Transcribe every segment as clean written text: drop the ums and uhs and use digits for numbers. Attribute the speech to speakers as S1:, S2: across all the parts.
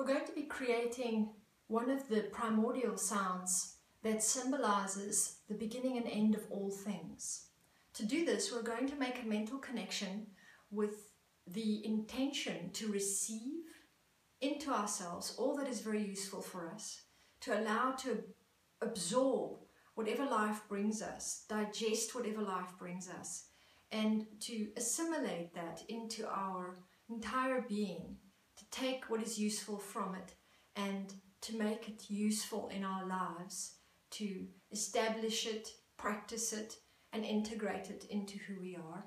S1: going to be creating one of the primordial sounds that symbolizes the beginning and end of all things. To do this, we're going to make a mental connection with the intention to receive into ourselves all that is very useful for us, to allow to absorb whatever life brings us, digest whatever life brings us, and to assimilate that into our entire being, to take what is useful from it and to make it useful in our lives, to establish it, practice it, and integrate it into who we are.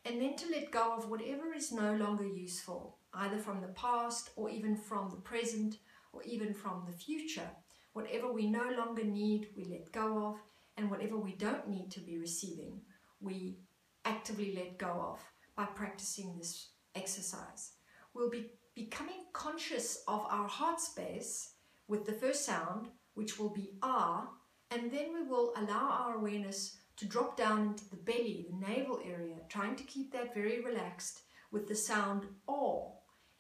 S1: And then to let go of whatever is no longer useful, either from the past or even from the present or even from the future. Whatever we no longer need, we let go of, and whatever we don't need to be receiving, we actively let go of by practicing this exercise. We'll be becoming conscious of our heart space with the first sound, which will be ah, and then we will allow our awareness to drop down into the belly, the navel area, trying to keep that very relaxed with the sound aw.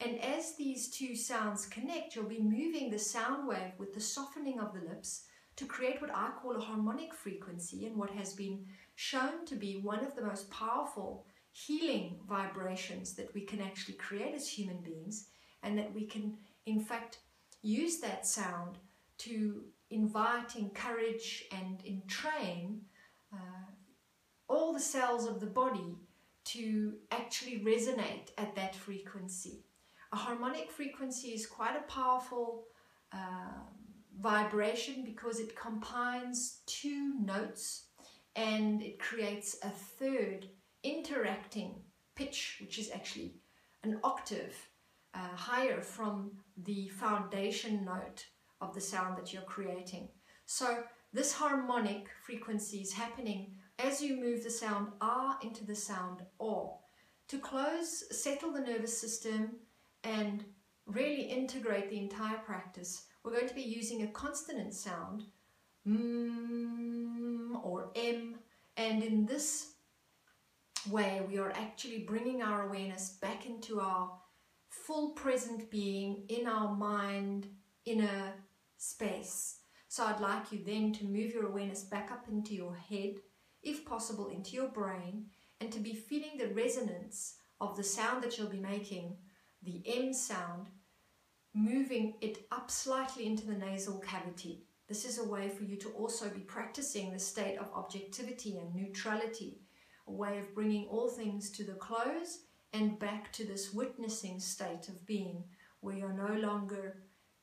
S1: And as these two sounds connect, you'll be moving the sound wave with the softening of the lips to create what I call a harmonic frequency, and what has been shown to be one of the most powerful healing vibrations that we can actually create as human beings, and that we can in fact use that sound to invite, encourage and entrain all the cells of the body to actually resonate at that frequency. A harmonic frequency is quite a powerful vibration because it combines two notes and it creates a third interacting pitch, which is actually an octave higher from the foundation note of the sound that you're creating. So this harmonic frequency is happening as you move the sound ah into the sound aw. To close, settle the nervous system and really integrate the entire practice, we're going to be using a consonant sound, or m, and in this way we are actually bringing our awareness back into our full present being in our mind inner space. So I'd like you then to move your awareness back up into your head, if possible into your brain, and to be feeling the resonance of the sound that you'll be making, the M sound, moving it up slightly into the nasal cavity. This is a way for you to also be practicing the state of objectivity and neutrality, a way of bringing all things to the close and back to this witnessing state of being, where you're no longer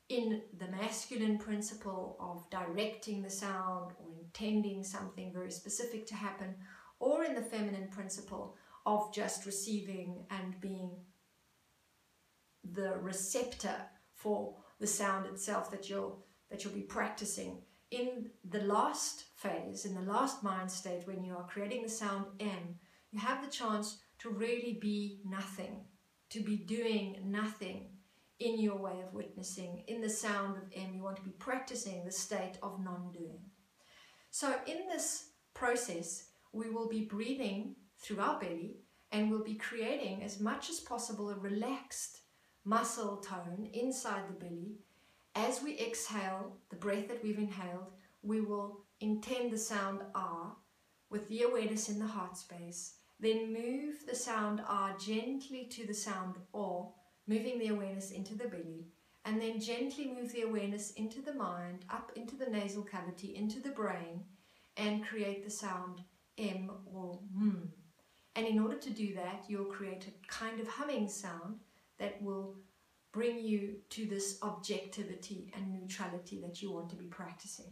S1: in the masculine principle of directing the sound or intending something very specific to happen, or in the feminine principle of just receiving and being the receptor for the sound itself that you'll be practicing. In the last phase, in the last mind state, when you are creating the sound M, you have the chance to really be nothing, to be doing nothing in your way of witnessing. In the sound of M, you want to be practicing the state of non-doing. So in this process, we will be breathing through our belly, and we'll be creating as much as possible a relaxed muscle tone inside the belly. As we exhale the breath that we've inhaled, we will intend the sound ah with the awareness in the heart space. Then move the sound ah gently to the sound aw, moving the awareness into the belly, and then gently move the awareness into the mind, up into the nasal cavity, into the brain, and create the sound M or mm. And in order to do that, you'll create a kind of humming sound that will bring you to this objectivity and neutrality that you want to be practicing.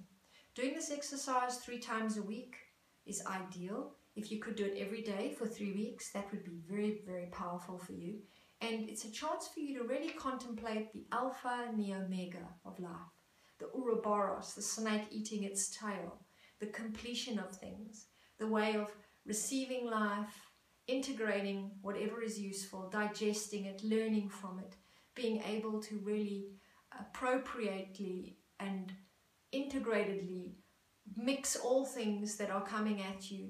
S1: Doing this exercise 3 times a week is ideal. If you could do it every day for 3 weeks, that would be very, very powerful for you. And it's a chance for you to really contemplate the alpha and the omega of life. The Ouroboros, the snake eating its tail, the completion of things, the way of receiving life, integrating whatever is useful, digesting it, learning from it, being able to really appropriately and integratedly mix all things that are coming at you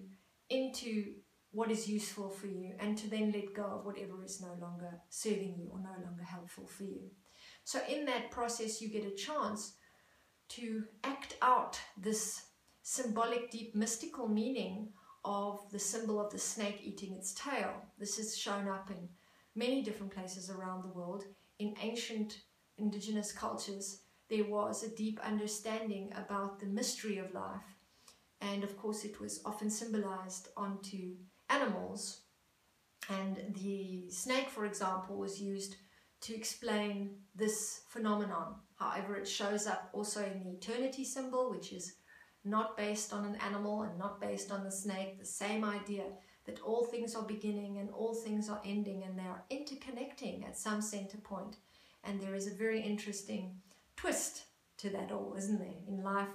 S1: into what is useful for you, and to then let go of whatever is no longer serving you or no longer helpful for you. So in that process, you get a chance to act out this symbolic, deep, mystical meaning of the symbol of the snake eating its tail. This is shown up in many different places around the world. In ancient indigenous cultures, there was a deep understanding about the mystery of life. And of course, it was often symbolized onto animals. And the snake, for example, was used to explain this phenomenon. However, it shows up also in the eternity symbol, which is not based on an animal and not based on the snake. The same idea that all things are beginning and all things are ending, and they are interconnecting at some center point. And there is a very interesting twist to that all, isn't there? In life,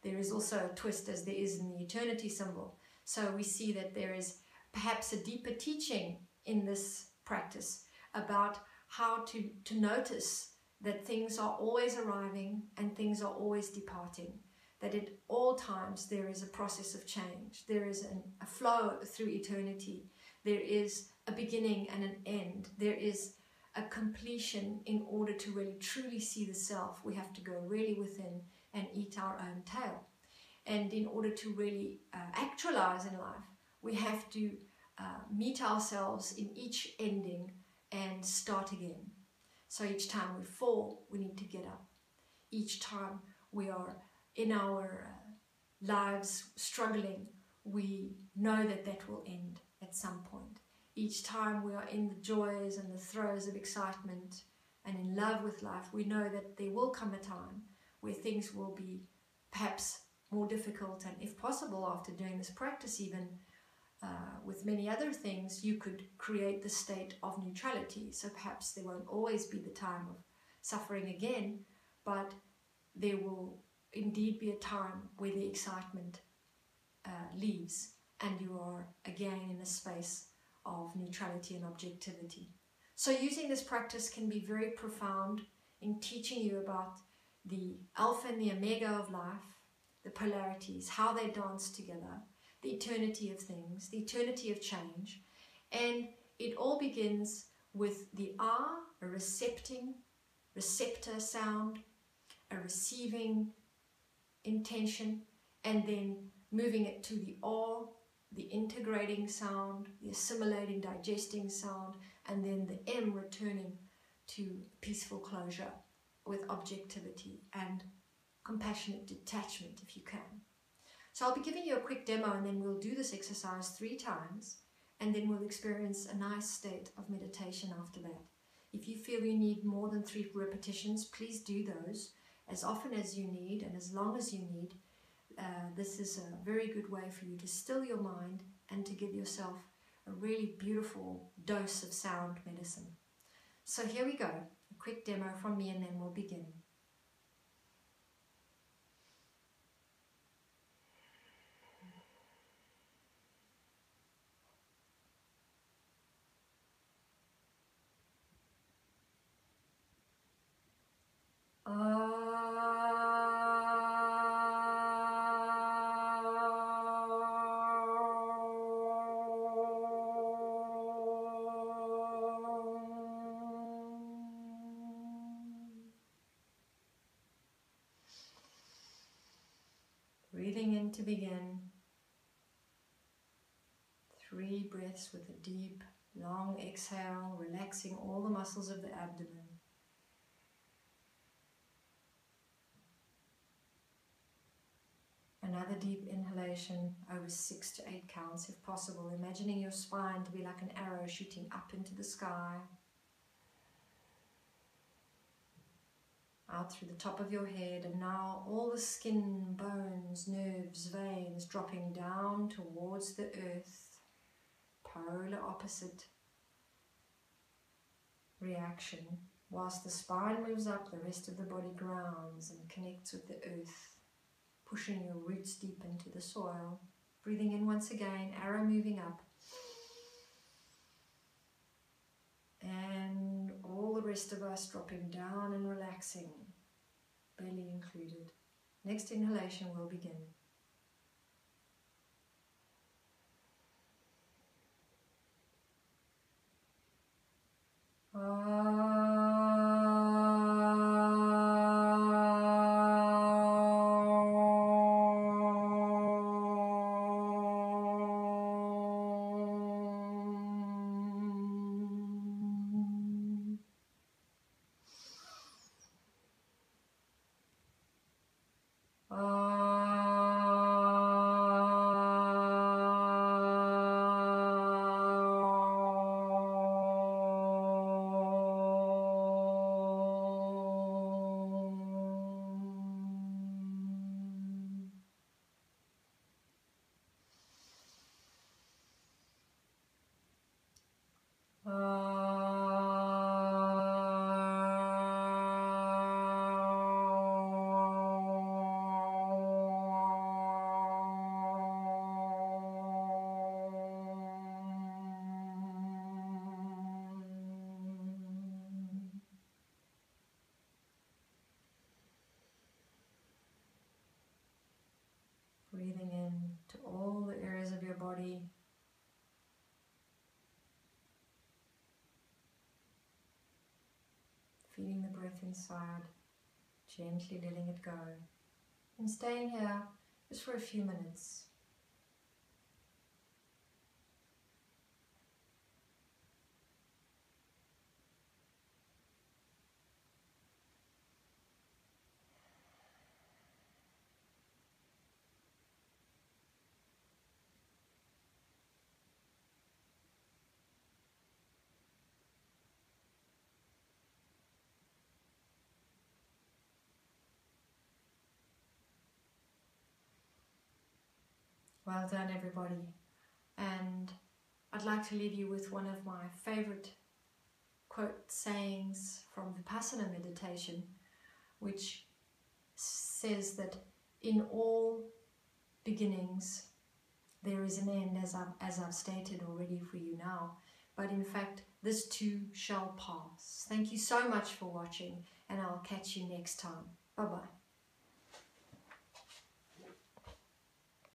S1: there is also a twist, as there is in the eternity symbol. So we see that there is perhaps a deeper teaching in this practice about how to notice that things are always arriving and things are always departing, that at all times there is a process of change, there is a flow through eternity, there is a beginning and an end, there is a completion. In order to really truly see the self, we have to go really within and eat our own tail. And in order to really actualize in life, we have to meet ourselves in each ending and start again. So each time we fall, we need to get up. Each time we are in our lives struggling, we know that that will end at some point. Each time we are in the joys and the throes of excitement and in love with life, we know that there will come a time where things will be perhaps more difficult, and if possible, after doing this practice, even with many other things, you could create the state of neutrality. So perhaps there won't always be the time of suffering again, but there will indeed be a time where the excitement leaves and you are again in a space of neutrality and objectivity. So using this practice can be very profound in teaching you about the alpha and the omega of life, the polarities, how they dance together, the eternity of things, the eternity of change. And it all begins with the R, a receptor sound, a receiving intention, and then moving it to the O, the integrating sound, the assimilating, digesting sound, and then the M returning to peaceful closure with objectivity and compassionate detachment if you can. So I'll be giving you a quick demo, and then we'll do this exercise 3 times, and then we'll experience a nice state of meditation after that. If you feel you need more than 3 repetitions, please do those as often as you need and as long as you need. This is a very good way for you to still your mind and to give yourself a really beautiful dose of sound medicine. So here we go, a quick demo from me, and then we'll begin. Breathing in to begin. 3 breaths with a deep, long exhale, relaxing all the muscles of the abdomen. Another deep inhalation over 6 to 8 counts if possible, imagining your spine to be like an arrow shooting up into the sky. Out through the top of your head, and now all the skin, bones, nerves, veins dropping down towards the earth. Polar opposite reaction. Whilst the spine moves up, the rest of the body grounds and connects with the earth, pushing your roots deep into the soil. Breathing in once again, arrow moving up. And all the rest of us dropping down and relaxing, belly included. Next inhalation will begin. feeling the breath inside, gently letting it go, and staying here just for a few minutes. Well done, everybody. And I'd like to leave you with one of my favorite quote sayings from Vipassana meditation, which says that in all beginnings there is an end, as I've stated already for you now. But in fact, this too shall pass. Thank you so much for watching, and I'll catch you next time. Bye-bye.